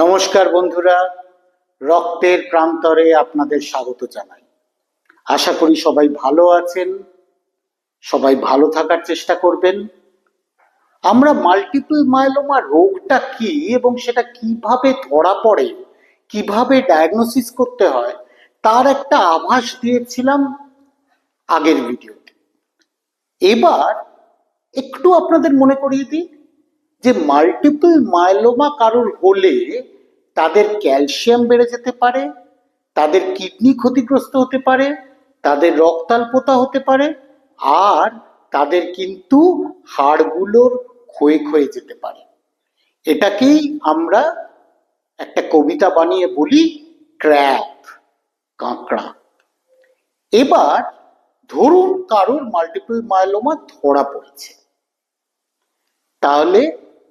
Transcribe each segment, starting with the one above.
নমস্কার বন্ধুরা, রক্তের প্রান্তরে আপনাদের স্বাগত জানাই। আশা করি সবাই ভালো আছেন, সবাই ভালো থাকার চেষ্টা করবেন। আমরা মাল্টিপল মায়োলোমা রোগটা কি এবং সেটা কিভাবে ধরা পড়ে, কিভাবে ডায়াগনোসিস করতে হয় তার একটা আভাস দিয়েছিলাম আগের ভিডিওতে। এবার একটু আপনাদের মনে করিয়ে দিই যে মাল্টিপল মায়োলোমা কারোর হলে তাদের ক্যালসিয়াম বেড়ে যেতে পারে, তাদের কিডনি ক্ষতিগ্রস্ত হতে পারে, তাদের রক্তাল্পতা হতে পারে, আর তাদের কিন্তু হাড়গুলোর ক্ষয়ে ক্ষয়ে যেতে পারে। এটাকেই আমরা একটা কবিতা বানিয়ে বলি ক্র্যাপ, কাঁকড়া। এবার ধরুন কারোর মাল্টিপল মায়োলোমা ধরা পড়েছে, তাহলে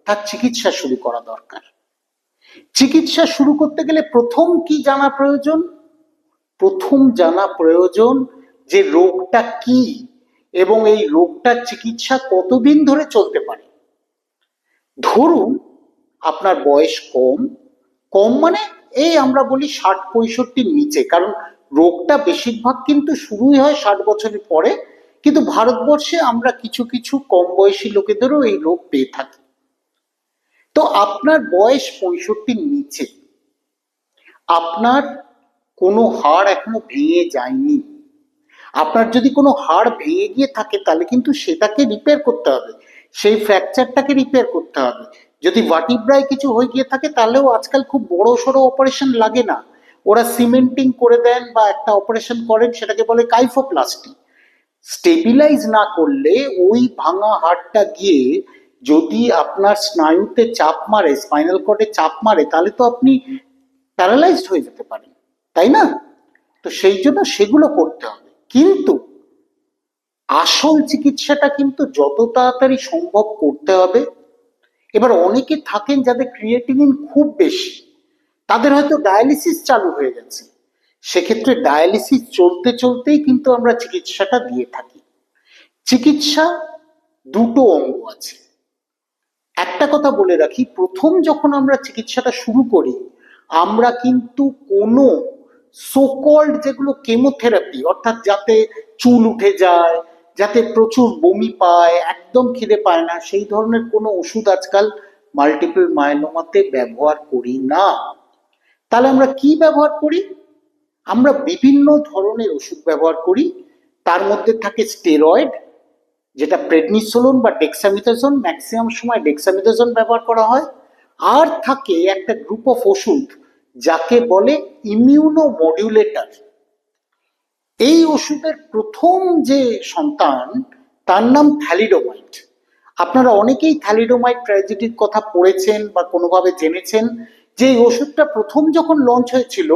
তার চিকিৎসা শুরু করা দরকার। চিকিৎসা শুরু করতে গেলে প্রথম কি জানা প্রয়োজন? প্রথম জানা প্রয়োজন যে রোগটা কি এবং এই রোগটার চিকিৎসা কতদিন ধরে চলতে পারে। ধরুন আপনার বয়স কম, কম মানে এই আমরা বলি 60-65 নিচে, কারণ রোগটা বেশিরভাগ কিন্তু শুরুই হয় 60 বছরের পরে, কিন্তু ভারতবর্ষে আমরা কিছু কিছু কম বয়সী লোকেদেরও এই রোগ পেয়ে থাকি। তো আপনার বয়স 65-র নিচে, আপনার কোনো হাড় এখনো ভেঙে যায়নি। আপনার যদি কোনো হাড় ভেঙে গিয়ে থাকে তাহলে কিন্তু সেটাকে রিপেয়ার করতে হবে, সেই ফ্র্যাকচারটাকে রিপেয়ার করতে হবে। যদি ভার্টিব্রায় কিছু হয়ে গিয়ে থাকে তাহলেও আজকাল খুব বড় সড়ো অপারেশন লাগে না, ওরা সিমেন্টিং করে দেন বা একটা অপারেশন করেন, সেটাকে বলে কাইফোপ্লাস্টি। স্টেবিলাইজ না করলে ওই ভাঙা হাড়টা গিয়ে যদি আপনার স্নায়ুতে চাপ মারে, স্পাইনাল কর্ডে চাপ মারে, তাহলে তো আপনি প্যারালাইজড হয়ে যেতে পারেন, তাই না? তো সেই জন্য সেগুলো করতে হবে, কিন্তু আসল চিকিৎসাটা কিন্তু যত তাড়াতাড়ি সম্ভব করতে হবে। এবার অনেকে থাকেন যাদের ক্রিয়েটিনিন খুব বেশি, তাদের হয়তো ডায়ালিসিস চালু হয়ে গেছে, সেক্ষেত্রে ডায়ালিসিস চলতে চলতেই কিন্তু আমরা চিকিৎসাটা দিয়ে থাকি। চিকিৎসা দুটো অঙ্গ আছে। একটা কথা বলে রাখি, প্রথম যখন আমরা চিকিৎসাটা শুরু করি আমরা কিন্তু কোনো সোকল্ড যেগুলো কেমোথেরাপি, অর্থাৎ যাতে চুল উঠে যায়, যাতে প্রচুর বমি পায়, একদম খিদে পায় না, সেই ধরনের কোনো ওষুধ আজকাল মাল্টিপল মায়োলোমাতে ব্যবহার করি না। তাহলে আমরা কি ব্যবহার করি? আমরা বিভিন্ন ধরনের ওষুধ ব্যবহার করি। তার মধ্যে থাকে স্টেরয়েড, যেটা প্রেডনিসোলোন বা ডেক্সামিথাসোন, ম্যাক্সিমাম সময় ডেক্সামিথাসোন ব্যবহার করা হয়। আর থাকে একটা গ্রুপ অফ ওষুধ যাকে বলে ইমিউনো মডিউলেটর। এই ওষুধের প্রথম যে সন্তান তার নাম থ্যালিডোমাইড। আপনারা অনেকেই থ্যালিডোমাইড ট্র্যাজেডির কথা পড়েছেন বা কোনোভাবে জেনেছেন যে এই ওষুধটা প্রথম যখন লঞ্চ হয়েছিল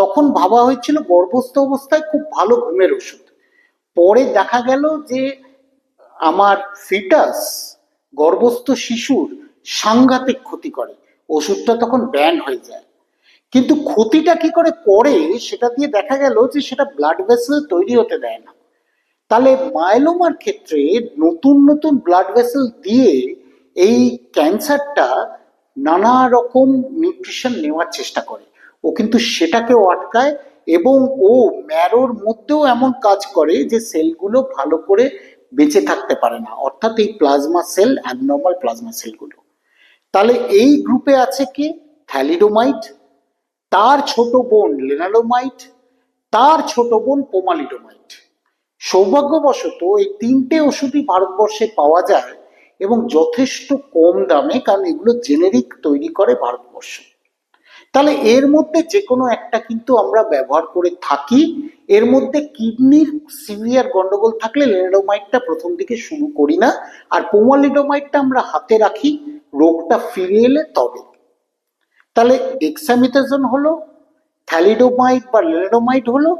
তখন ভাবা হয়েছিল গর্ভস্থ অবস্থায় খুব ভালো ঘুমের ওষুধ। পরে দেখা গেল যে আমার ফিটাস, গর্ভস্থ শিশুর সাংঘাতিক ক্ষতি করে, ওষুধটা তখন ব্যান হয়ে যায়। কিন্তু ক্ষতিটা কি করে করে সেটা দিয়ে দেখা গেল যে সেটা ব্লাড ভেসেল তৈরি হতে দেয় না। তাহলে মায়োলোমার ক্ষেত্রে নতুন নতুন ব্লাড ভেসেল দিয়ে এই ক্যান্সারটা নানা রকম নিউট্রিশন নেওয়ার চেষ্টা করে, ও কিন্তু সেটাকেও আটকায় এবং ও ম্যারোর মধ্যেও এমন কাজ করে যে সেলগুলো ভালো করে বেঁচে থাকতে পারে না, অর্থাৎ এই প্লাজমা সেল, অ্যাবনর্মাল প্লাজমা সেলগুলো। তাহলে এই গ্রুপে আছে কি? থ্যালিডোমাইড, তার ছোট বোন লেনালোমাইড, তার ছোট বোন পোমালিডোমাইড। সৌভাগ্যবশত এই তিনটে ওষুধই ভারতবর্ষে পাওয়া যায় এবং যথেষ্ট কম দামে, কারণ এগুলো জেনেরিক তৈরি করে ভারতবর্ষ। তাহলে এর মধ্যে যে কোনো একটা কিন্তু আমরা ব্যবহার করে থাকি। এর মধ্যে কিডনির সিভিয়ার গন্ডগোল থাকলে লেনালোমাইডটা প্রথম দিকে শুরু করি না, আর পোমালিডোমাইডটা আমরা হাতে রাখি রোগটা ফিরে এলে তবে। তাহলে ডেক্সামিথাসোন হলো, থ্যালিডোমাইড বা লেনালোমাইড হলো,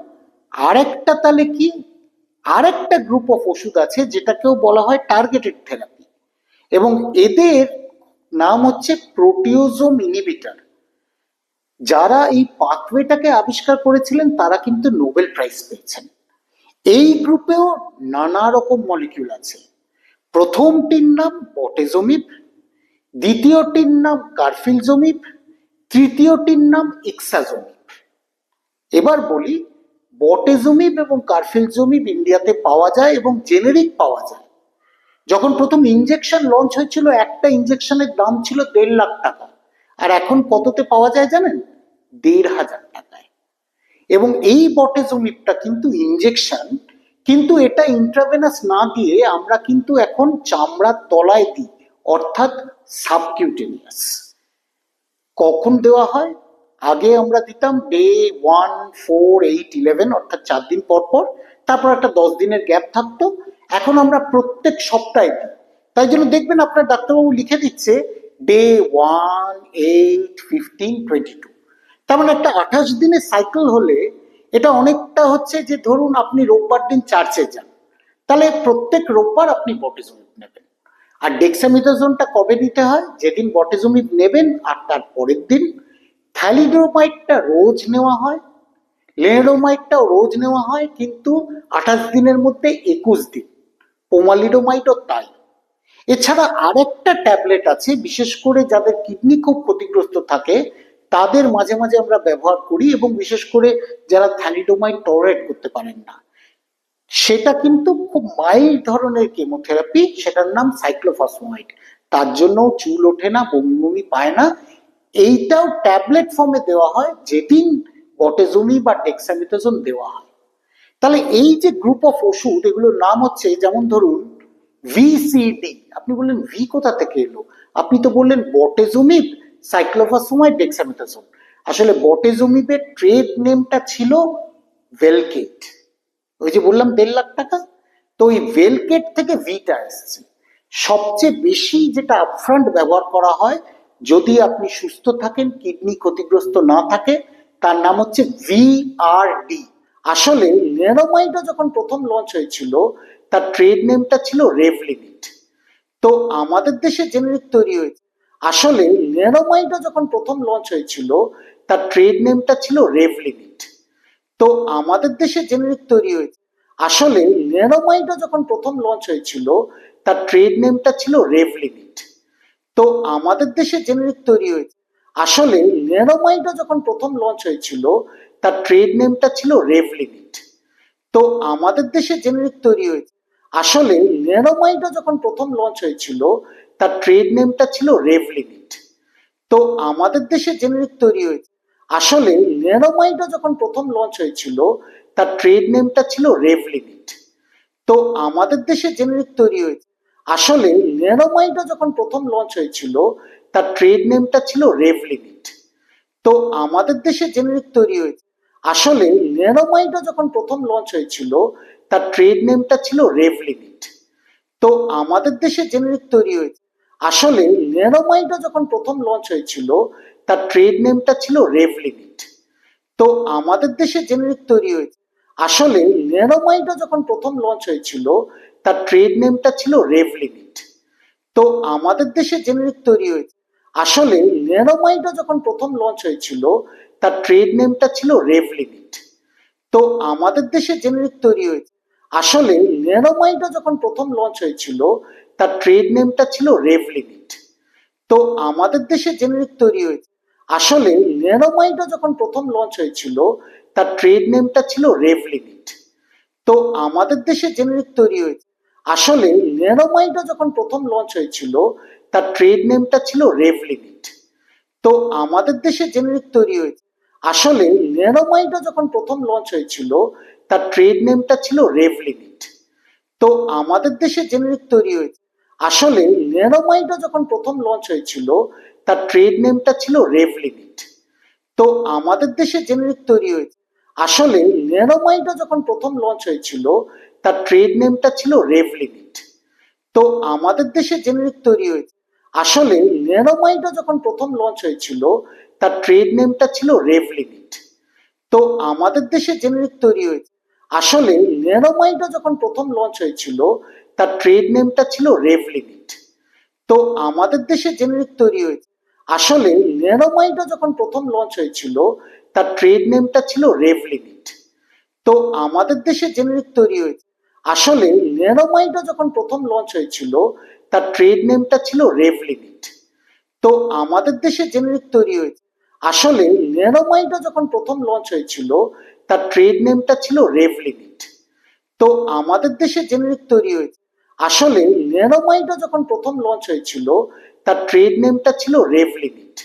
আরেকটা তাহলে কি? আরেকটা গ্রুপ অফ ওষুধ আছে যেটাকেও বলা হয় টার্গেটেড থেরাপি, এবং এদের নাম হচ্ছে প্রোটিওজোম ইনহিবিটর। যারা এই পাথওয়েটাকে আবিষ্কার করেছিলেন তারা কিন্তু নোবেল প্রাইজ পেয়েছেন। এই গ্রুপেও নানা রকম মলিকিউল আছে। প্রথমটির নাম বটেজোমিব, দ্বিতীয়টির নাম কারফিলজোমিব, তৃতীয়টির নাম ইক্সাজোমিব। এবার বলি, বটেজোমিব এবং কারফিলজোমিব ইন্ডিয়াতে পাওয়া যায় এবং জেনেরিক পাওয়া যায়। যখন প্রথম ইনজেকশন লঞ্চ হয়েছিল, একটা ইনজেকশনের দাম ছিল 1.5 লাখ টাকা, আর এখন কততে পাওয়া যায় জানেন? 1,500 টাকায়। এবং এই বটেজোমিবটা কিন্তু ইনজেকশন, কিন্তু এটা ইন্ট্রাভেনাস না দিয়ে আমরা কিন্তু এখন চামড়ার তলায় দিই, অর্থাৎ সাবকিউটেনিয়াস। কখন দেওয়া হয়? আগে আমরা দিতাম ডে 1, 4, 8, 11, অর্থাৎ 4 দিন পর পর, তারপর একটা 10 দিনের গ্যাপ থাকতো। এখন আমরা প্রত্যেক সপ্তাহে দিই। তাই জন্য দেখবেন আপনার ডাক্তারবাবু লিখে দিচ্ছে ডে 1, 8, 15, 22। তার মানে একটা 28 দিনের সাইকেল হলে এটা অনেকটা হচ্ছে যে, ধরুন আপনি রোববার দিন চার্চে যান, তাহলে প্রত্যেক রোববার আপনি বটেজোমিব নেবেন। আর ডেক্সামিথাজোনটা কবে নিতে হয়? যেদিন বটেজোমিব নেবেন আর তার পরের দিন। থ্যালিডোমাইডটা রোজ নেওয়া হয়, লেনেডোমাইডটাও রোজ নেওয়া হয়, কিন্তু 28 দিনের মধ্যে 21 দিন। পোমালিডোমাইডও তাই। এছাড়া আরেকটা ট্যাবলেট আছে, বিশেষ করে যাদের কিডনি খুব ক্ষতিগ্রস্ত থাকে তাদের মাঝে মাঝে আমরা ব্যবহার করি, এবং বিশেষ করে যারা থ্যালিডোমাইড টলারেট করতে পারেন না, সেটা কিন্তু খুব মাইল্ড ধরনের কেমোথেরাপি, সেটার নাম সাইক্লোফসফামাইড। তার জন্য চুল ওঠে না, বমি বমি পায় না। এইটাও ট্যাবলেট ফর্মে দেওয়া হয় যেদিন বটেজোমিব বা ডেক্সামিথাজোন দেওয়া হয়। তাহলে এই যে গ্রুপ অফ ওষুধ, এগুলোর নাম হচ্ছে, যেমন ধরুন ভিসিডি। আপনি বললেন ভি কোথা থেকে এলো? আপনি তো বললেন বটেজোমিব, সাইক্লোফসফামাইড, ডেক্সামিথাজোন। আসলে বটেজোমিবের ট্রেড নেমটা ছিল ভেলকেট। ওই যে বললাম 1.5 লাখ টাকা, তো ওই ভেলকেট থেকে ভিটা এসছে। সবচেয়ে বেশি যেটা আপফ্রন্ট ব্যবহার করা হয় যদি আপনি সুস্থ থাকেন, কিডনি ক্ষতিগ্রস্ত না থাকে, তার নাম হচ্ছে ভিআরডি। আসলে লেনোমাইডও যখন প্রথম লঞ্চ হয়েছিল তার ট্রেড নেমটা ছিল রেভলিমিট। তো আমাদের দেশে জেনেরিক তৈরি হয়েছে। আসলে লেনোমাইডও যখন প্রথম লঞ্চ হয়েছিল তার ট্রেড নেমটা ছিল রেভলিমিট। তো আমাদের দেশে জেনেরিক তৈরি হয়েছে। আসলে লেনোমাইডও যখন প্রথম লঞ্চ হয়েছিল তার ট্রেড নেমটা ছিল রেভলিমিট। তো আমাদের দেশে জেনেরিক তৈরি হয়েছে। আসলে লেনোমাইডও যখন প্রথম লঞ্চ হয়েছিল তার ট্রেড নেমটা ছিল রেভলিমিট। তো আমাদের দেশে জেনেরিক তৈরি হয়েছে। আসলে লেনোমাইডও যখন প্রথম লঞ্চ হয়েছিল তার ট্রেড নেমটা ছিল রেভলিমিট। তো আমাদের দেশে জেনেরিক তৈরি হয়েছে। আসলে লেনোমাইডও যখন প্রথম লঞ্চ হয়েছিল তার ট্রেড নেমটা ছিল রেভলিমিট। তো আমাদের দেশে জেনেরিক তৈরি হয়েছে। আসলে লেনোমাইডও যখন প্রথম লঞ্চ হয়েছিল তার ট্রেড নেমটা ছিল রেভলিমিট। তো আমাদের দেশে জেনেরিক তৈরি হয়েছে। আসলে লেনোমাইডও যখন প্রথম লঞ্চ হয়েছিল তার ট্রেড নেমটা ছিল রেভলিমিট। তো আমাদের দেশে জেনেরিক তৈরি হয়েছে। আসলে লেনোমাইডও যখন প্রথম লঞ্চ হয়েছিল তার ট্রেড নেমটা ছিল রেভলিমিট। তো আমাদের দেশে জেনেরিক তৈরি হয়েছে। আসলে লেনোমাইডও যখন প্রথম লঞ্চ হয়েছিল তার ট্রেড নেমটা ছিল রেভলিমিট। তো আমাদের দেশে জেনেরিক তৈরি হয়েছে। আসলে লেনোমাইডও যখন প্রথম লঞ্চ হয়েছিল তার ট্রেড নেমটা ছিল রেভলিমিট। তো আমাদের দেশে জেনেরিক তৈরি হয়েছে। আসলে লেনোমাইডও যখন প্রথম লঞ্চ হয়েছিল তার ট্রেড নেমটা ছিল রেভলিমিট। তো আমাদের দেশে জেনেরিক তৈরি হয়েছে। আসলে লেনোমাইডও যখন প্রথম লঞ্চ হয়েছিল তার ট্রেড নেমটা ছিল রেভলিমিট। তো আমাদের দেশে জেনেরিক তৈরি হয়েছে। আসলে লেনোমাইডও যখন প্রথম লঞ্চ হয়েছিল তার ট্রেড নেমটা ছিল রেভলিমিট। তো আমাদের দেশে জেনেরিক তৈরি হয়েছে। আসলে লেনোমাইডও যখন প্রথম লঞ্চ হয়েছিল তার ট্রেড নেমটা ছিল রেভলিমিট। তো আমাদের দেশে জেনেরিক তৈরি হয়েছে। আসলে লেনোমাইডও যখন প্রথম লঞ্চ হয়েছিল তার ট্রেড নেমটা ছিল রেভলিমিট। তো আমাদের দেশে জেনেরিক তৈরি হয়েছে। আসলে লেনোমাইডও যখন প্রথম লঞ্চ হয়েছিল তার ট্রেড নেমটা ছিল রেভলিমিট। তো আমাদের দেশে জেনেরিক তৈরি হয়েছে। আসলে লেনোমাইডও যখন প্রথম লঞ্চ হয়েছিল তার ট্রেড নেমটা ছিল রেভলিমিট। তো আমাদের দেশে জেনেরিক তৈরি হয়েছে। আসলে লেনোমাইডও যখন প্রথম লঞ্চ হয়েছিল তার ট্রেড নেমটা ছিল রেভলিমিট। তো আমাদের দেশে জেনেরিক তৈরি হয়েছে। আসলে লেনোমাইডও যখন প্রথম লঞ্চ হয়েছিল তার ট্রেড নেমটা ছিল রেভলিমিট। তো আমাদের দেশে জেনেরিক তৈরি হয়েছে। আসলে লেনোমাইডও যখন প্রথম লঞ্চ হয়েছিল তার ট্রেড নেমটা ছিল রেভলিমিট। তো আমাদের দেশে জেনেরিক তৈরি হয়েছে। আসলে লেনোমাইডও যখন প্রথম লঞ্চ হয়েছিল তার ট্রেড নেমটা ছিল রেভলিমিট। তো আমাদের দেশে জেনেরিক তৈরি হয়েছে। আসলে লেনোমাইডও যখন প্রথম লঞ্চ হয়েছিল তার ট্রেড নেমটা ছিল রেভলিমিট।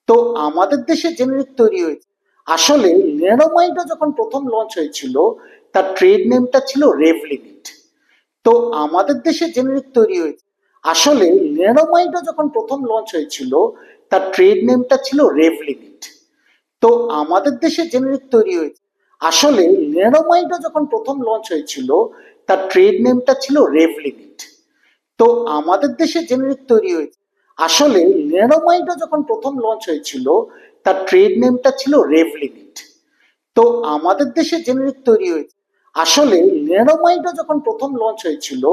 তো আমাদের দেশে জেনেরিক তৈরি হয়েছে। আসলে লেনোমাইডও যখন প্রথম লঞ্চ হয়েছিল তার ট্রেড নেমটা ছিল রেভলিমিট। তো আমাদের দেশে জেনেরিক তৈরি হয়েছে। আসলে লেনোমাইডও যখন প্রথম লঞ্চ হয়েছিল তার ট্রেড নেমটা ছিল রেভলিমিট। তো আমাদের দেশে জেনেরিক তৈরি হয়েছে। আসলে লেনোমাইডও যখন প্রথম লঞ্চ হয়েছিল তার ট্রেড নেমটা ছিল রেভলিমিট। তো আমাদের দেশে জেনেরিক তৈরি হয়েছে। আসলে লেনোমাইডও যখন প্রথম লঞ্চ হয়েছিল তার ট্রেড নেমটা ছিল রেভলিমিট। তো আমাদের দেশে জেনেরিক তৈরি হয়েছে। আসলে লেনোমাইডও যখন প্রথম লঞ্চ হয়েছিল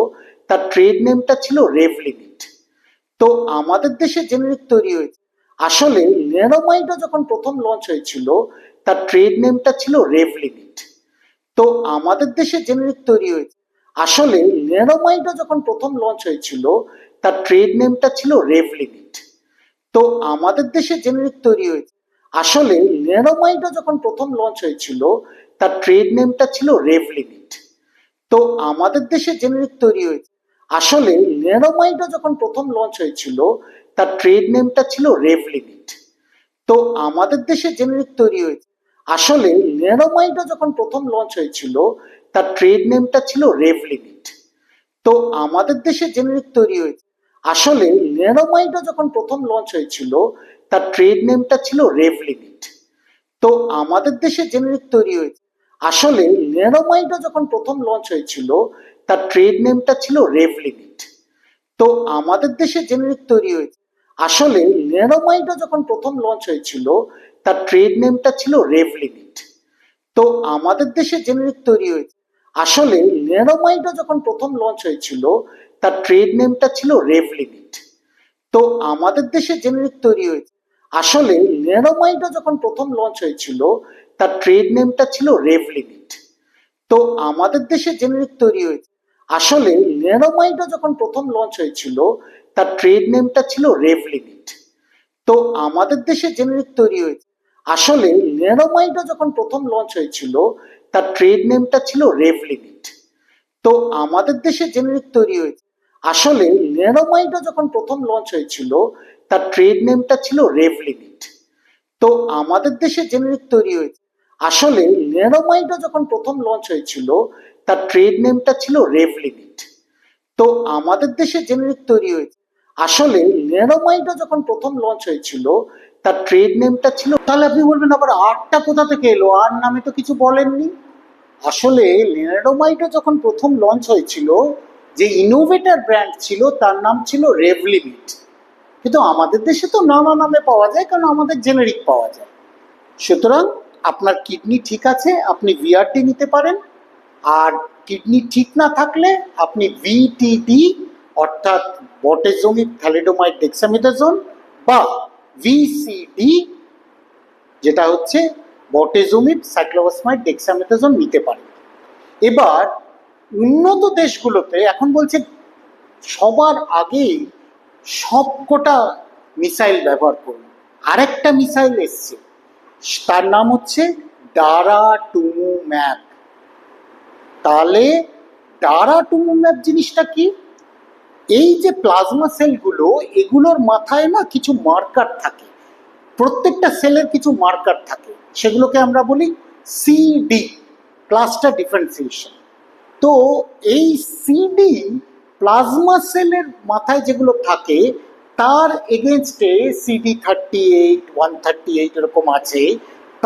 তার ট্রেড নেমটা ছিল রেভলিমিট। তো আমাদের দেশে জেনেরিক তৈরি হয়েছে। আসলে লেনোমাইডও যখন প্রথম লঞ্চ হয়েছিল তার ট্রেড নেমটা ছিল রেভলিমিট। তো আমাদের দেশে জেনেরিক তৈরি হয়েছে। আসলে লেনোমাইডও যখন প্রথম লঞ্চ হয়েছিল তার ট্রেড নেমটা ছিল রেভলিমিট। তো আমাদের দেশে জেনেরিক তৈরি হয়েছে। আসলে লেনোমাইডও যখন প্রথম লঞ্চ হয়েছিল তার ট্রেড নেমটা ছিল রেভলিমিট। তো আমাদের দেশে জেনেরিক তৈরি হয়েছে। আসলে লেনোমাইডও যখন প্রথম লঞ্চ হয়েছিল তার ট্রেড নেমটা ছিল রেভলিমিট। তো আমাদের দেশে জেনেরিক তৈরি হয়েছে। আসলে লেনোমাইডও যখন প্রথম লঞ্চ হয়েছিল তার ট্রেড নেমটা ছিল রেভলিমিট। তো আমাদের দেশে জেনেরিক তৈরি হয়েছে। আসলে লেনোমাইডও যখন প্রথম লঞ্চ হয়েছিল তার ট্রেড নেমটা ছিল রেভলিমিট। তো আমাদের দেশে জেনেরিক তৈরি হয়েছে। আসলে লেনোমাইডও যখন প্রথম লঞ্চ হয়েছিল তার ট্রেড নেমটা ছিল রেভলিমিট। তো আমাদের দেশে জেনেরিক তৈরি হয়েছে। আসলে লেনোমাইডও যখন প্রথম লঞ্চ হয়েছিল তার ট্রেড নেমটা ছিল রেভলিমিট। তো আমাদের দেশে জেনেরিক তৈরি হয়েছে। আসলে লেনোমাইডও যখন প্রথম লঞ্চ হয়েছিল তার ট্রেড নেমটা ছিল রেভলিমিট। তো আমাদের দেশে জেনেরিক তৈরি হয়েছে। আসলে লেনোমাইডও যখন প্রথম লঞ্চ হয়েছিল তার ট্রেড নেমটা ছিল রেভলিমিট। তো আমাদের দেশে জেনেরিক তৈরি হয়েছে। আসলে লেনোমাইডও যখন প্রথম লঞ্চ হয়েছিল তার ট্রেড নেমটা ছিল রেভলিমিট। তো আমাদের দেশে জেনেরিক তৈরি হয়েছে। আসলে লেনোমাইডও যখন প্রথম লঞ্চ হয়েছিল তার ট্রেড নেমটা ছিল রেভলিমিট। তো আমাদের দেশে জেনেরিক তৈরি হয়েছে। আসলে লেনোমাইডও যখন প্রথম লঞ্চ হয়েছিল তার ট্রেড নেমটা ছিল রেভলিমিট। তো আমাদের দেশে জেনেরিক তৈরি হয়েছে। আসলে লেনোমাইডও যখন প্রথম লঞ্চ হয়েছিল তার ট্রেড নেমটা ছিল রেভলিমিট। তো আমাদের দেশে জেনেরিক তৈরি হয়েছে। আসলে লেনোমাইডও যখন প্রথম লঞ্চ হয়েছিল তার ট্রেড নেমটা ছিল। তাহলে আপনি বলবেন আবার আরটা কোথা থেকে এলো, আর নামে তো কিছু বলেননি। আসলে লেনোমাইডও যখন প্রথম লঞ্চ হয়েছিল যে ইনোভেটর ব্র্যান্ড ছিল তার নাম ছিল রেভলিমিট। কিন্তু আমাদের দেশে তো নানা নামে পাওয়া যায়, কারণ আমাদের জেনেরিক পাওয়া যায়। সুতরাং আপনার কিডনি ঠিক আছে, আপনি ভিআরটি নিতে পারেন। আর কিডনি ঠিক না থাকলে আপনি ভিটিডি অর্থাৎ বটেজোমিক থ্যালিডোমাইড ডেক্সামেথাসোন বা ভিসিডি যেটা হচ্ছে বটেজোমিক সাইক্লোফসফাইড ডেক্সামেথাসোন নিতে পারেন। এবার উন্নত দেশগুলোতে এখন বলছে সবার আগেই সবকটা মিসাইল ব্যবহার করুন। আরেকটা মিসাইল এসছে, তার নাম হচ্ছে ডারাটুমুম্যাব। তাহলে ডারাটুমুম্যাব জিনিসটা কি? এই যে প্লাজমা সেলগুলো, এগুলোর মাথায় না কিছু মার্কার থাকে, প্রত্যেকটা সেলের কিছু মার্কার থাকে, সেগুলোকে আমরা বলি সিডি, ক্লাস্টার ডিফারেন্সিয়েশন। তো এই সিডি প্লাজমা সেলের মাথায় যেগুলো থাকে তার এগেনস্টে CD38, 138 এরকম আছে,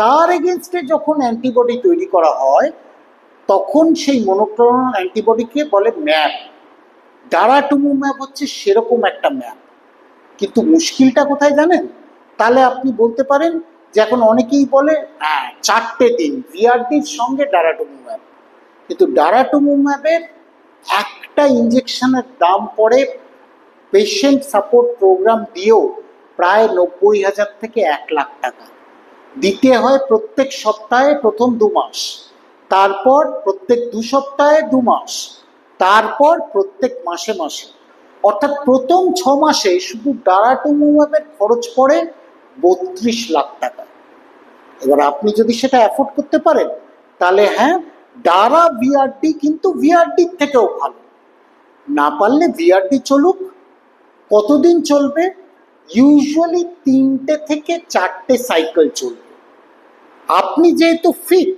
তার এগেনস্টে যখন অ্যান্টিবডি তৈরি করা হয় তখন সেই মনোক্লোনাল অ্যান্টিবডিকে বলে ম্যাপ। ডারাটুমুম্যাব হচ্ছে সেরকম একটা ম্যাপ। কিন্তু মুশকিলটা কোথায় জানেন? তাহলে আপনি বলতে পারেন যে এখন অনেকেই বলে হ্যাঁ 4টে দিন ভিআরডির সঙ্গে ডারাটুমুম্যাব, কিন্তু ডারাটুমুম্যাবের একটা ইঞ্জেকশনের দাম পড়ে পেশেন্ট সাপোর্ট প্রোগ্রাম দিয়েও প্রায় 90,000 থেকে 1 লাখ টাকা দিতে হয় প্রত্যেক সপ্তাহে প্রথম 2 মাস, তারপর প্রত্যেক 2 সপ্তাহে 2 মাস, তারপর প্রত্যেক মাসে মাসে। অর্থাৎ প্রথম 6 মাসে শুধু ডারাটুমুম্যাবের খরচ পড়ে 32 লাখ টাকা। এবার আপনি যদি সেটা অ্যাফোর্ড করতে পারেন তাহলে হ্যাঁ, ডারা ভিআরডি কিন্তু ভিআরডির থেকেও ভালো। না পারলে ভিআরডি চলুক। কতদিন চলবে? ইউজুয়ালি 3টে থেকে 4টে সাইকেল চলবে। আপনি যেহেতু ফিট,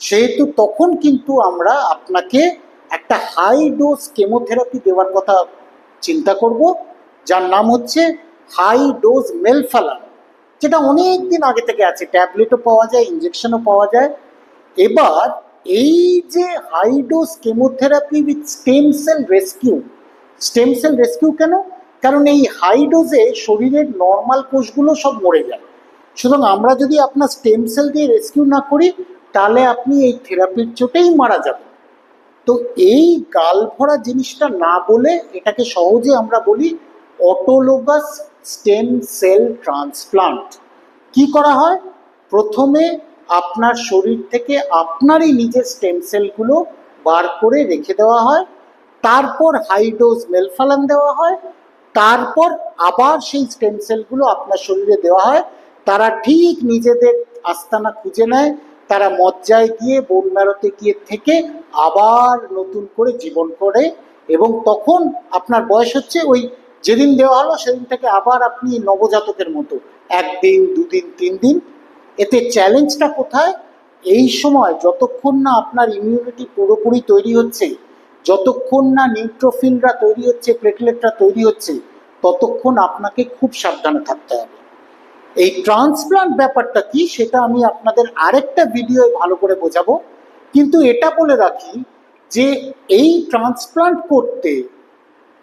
সেহেতু তখন কিন্তু আমরা আপনাকে একটা হাই ডোজ কেমোথেরাপি দেওয়ার কথা চিন্তা করব, যার নাম হচ্ছে হাই ডোজ মেলফালান, যেটা অনেক দিন আগে থেকে আছে, ট্যাবলেটও পাওয়া যায়, ইঞ্জেকশনও পাওয়া যায়। এবার এই যে high dose chemotherapy with stem cell rescue কেন? কারণ এই হাই ডোজে শরীরের নর্মাল কোষগুলো সব মরে যায়। সুতরাং আমরা যদি আপনার স্টেম সেল দিয়ে রেস্কিউ না করি তাহলে আপনি এই থেরাপির চোটেই মারা যাবেন। তো এই গাল ভরা জিনিসটা না বলে এটাকে সহজে আমরা বলি অটোলোগাস স্টেম সেল ট্রান্সপ্লান্ট। কি করা হয়? প্রথমে আপনার শরীর থেকে আপনারই নিজের স্টেম সেলগুলো বার করে রেখে দেওয়া হয়, তারপর হাই ডোজ মেলফালান দেওয়া হয়, তারপর আবার সেই স্টেম সেলগুলো আপনার শরীরে দেওয়া হয়। তারা ঠিক নিজেদের আস্তানা খুঁজে নেয়, তারা মজ্জায় গিয়ে বোন ম্যারোতে গিয়ে থেকে আবার নতুন করে জীবন করে, এবং তখন আপনার বয়স হচ্ছে ওই যেদিন দেওয়া হলো সেদিন থেকে আবার আপনি নবজাতকের মতো 1 দিন 2 দিন 3 দিন। এতে চ্যালেঞ্জটা কোথায়? এই সময় যতক্ষণ না আপনার ইমিউনিটি পুরোপুরি তৈরি হচ্ছে, যতক্ষণ না নিউট্রোফিলরা তৈরি হচ্ছে, প্লেটলেটরা তৈরি হচ্ছে, ততক্ষণ আপনাকে খুব সাবধানে থাকতে হবে। এই ট্রান্সপ্লান্ট ব্যাপারটা কি সেটা আমি আপনাদের আরেকটা ভিডিও ভালো করে বোঝাবো, কিন্তু এটা বলে রাখি যে এই ট্রান্সপ্লান্ট করতে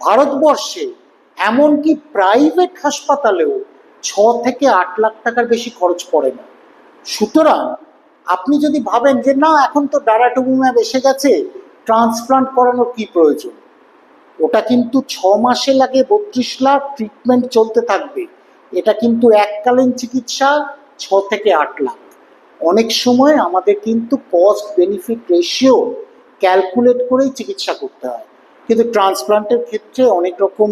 ভারতবর্ষে এমনকি প্রাইভেট হাসপাতালেও 6 থেকে 8 লাখ টাকার বেশি খরচ পড়ে না। সুতরাং আপনি যদি ভাবেন যে না এখন তো ডারাটুবুম্যাব এসে গেছে, ট্রান্সপ্লান্ট করানোর কি প্রয়োজন, ওটা কিন্তু 6 মাসে লাগে 32 লাখ, ট্রিটমেন্ট চলতে থাকবে। এটা কিন্তু এককালীন চিকিৎসা 6 থেকে 8 লাখ। অনেক সময় আমাদের কিন্তু কস্ট বেনিফিট রেশিও ক্যালকুলেট করেই চিকিৎসা করতে হয়, কিন্তু ট্রান্সপ্লান্টের ক্ষেত্রে অনেক রকম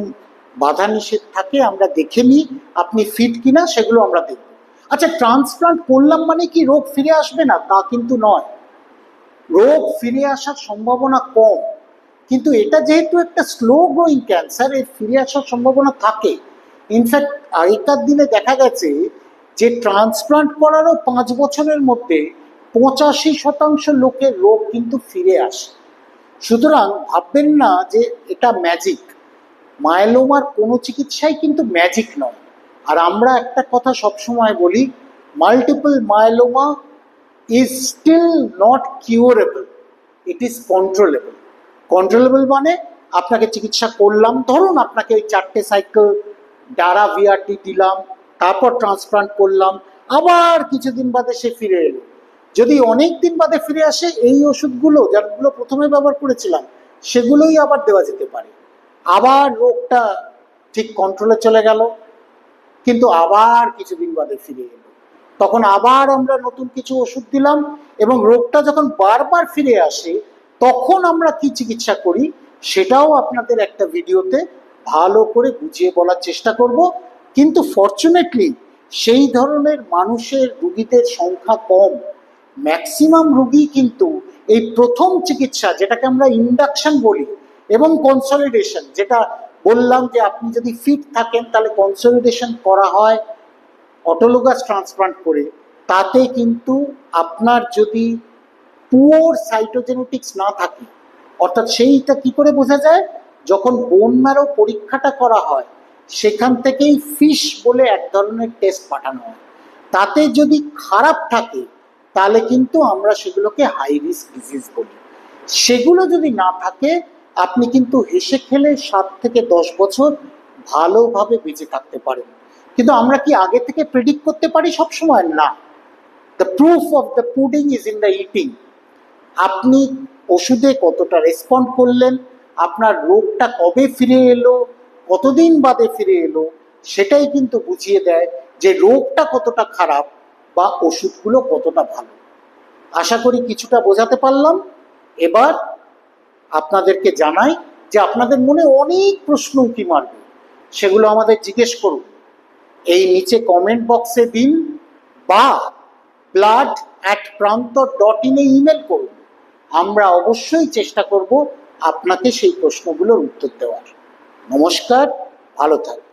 বাধা নিষেধ থাকে, আমরা দেখে নিই আপনি ফিট কিনা, সেগুলো আমরা দেখব। আচ্ছা, ট্রান্সপ্লান্ট করলাম মানে কি রোগ ফিরে আসবে না? তা কিন্তু নয়। রোগ ফিরে আসার সম্ভাবনা কম, কিন্তু এটা যেহেতু একটা স্লো গ্রোয়িং ক্যান্সার, এর ফিরে আসার সম্ভাবনা থাকে। ইনফ্যাক্ট আগেকার দিনে দেখা গেছে যে ট্রান্সপ্লান্ট করারও 5 বছরের মধ্যে 85% লোকের রোগ কিন্তু ফিরে আসে। সুতরাং ভাববেন না যে এটা ম্যাজিক। মায়োলোমার কোনো চিকিৎসাই কিন্তু ম্যাজিক নয়। আর আমরা একটা কথা সবসময় বলি, multiple myeloma is still not curable, it is controllable. Controllable মানে আপনাকে চিকিৎসা করলাম, ধরুন আপনাকে ওই 4টে সাইকেল ডারা ভিআরডি দিলাম, তারপর ট্রান্সপ্লান্ট করলাম, আবার কিছুদিন বাদে সে ফিরে এলো। যদি অনেক দিন বাদে ফিরে আসে, এই ওষুধগুলো যেগুলো প্রথমে ব্যবহার করেছিলাম সেগুলোই আবার দেওয়া যেতে পারে। আবার রোগটা ঠিক কন্ট্রোলে চলে গেল, কিন্তু আবার কিছুদিন বাদে ফিরে এলো, তখন আবার আমরা নতুন কিছু ওষুধ দিলাম, এবং রোগটা যখন বারবার ফিরে আসে তখন আমরা কি চিকিৎসা করি সেটাও আপনাদের একটা ভিডিওতে ভালো করে বুঝিয়ে বলার চেষ্টা করব। কিন্তু ফরচুনেটলি সেই ধরনের মানুষের রুগীদের সংখ্যা কম। ম্যাক্সিমাম রুগী কিন্তু এই প্রথম চিকিৎসা, যেটাকে আমরা ইন্ডাকশন বলি, এবং কনসলিডেশন, যেটা বললাম যে আপনি যদি ফিট থাকেন তাহলে কনসলিডেশন করা হয় অটোলোগাস ট্রান্সপ্লান্ট করে, তাতে কিন্তু আপনার যদি পুওর সাইটোজেনেটিক্স না থাকে, অর্থাৎ সেইটা কি করে বোঝা যায়? যখন বোন ম্যারো পরীক্ষাটা করা হয় সেখান থেকেই ফিশ বলে এক ধরনের টেস্ট পাঠানো হয়, তাতে যদি খারাপ থাকে তাহলে কিন্তু আমরা সেগুলোকে হাই রিস্ক ডিজিজ বলি। সেগুলো যদি না থাকে আপনি কিন্তু হেসে খেলে 7 থেকে 10 বছর ভালোভাবে বেঁচে থাকতে পারেন। কিন্তু আমরা কি আগে থেকে প্রেডিক্ট করতে পারি? সবসময় না। The proof of the pudding is in the eating. আপনি ওষুধে কতটা রেসপন্ড করলেন, আপনার রোগটা কবে ফিরে এলো, কতদিন বাদে ফিরে এলো, সেটাই কিন্তু বুঝিয়ে দেয় যে রোগটা কতটা খারাপ বা ওষুধগুলো কতটা ভালো। আশা করি কিছুটা বোঝাতে পারলাম। এবার আপনাদেরকে জানাই যে আপনাদের মনে অনেক প্রশ্ন উঁকি মারবে, সেগুলো আমাদের জিজ্ঞেস করুন। এই নিচে কমেন্ট বক্সে দিন বা blood@prantor.in এ ইমেল করুন। আমরা অবশ্যই চেষ্টা করব আপনাকে সেই প্রশ্নগুলোর উত্তর দেওয়ার। নমস্কার, ভালো থাকবেন।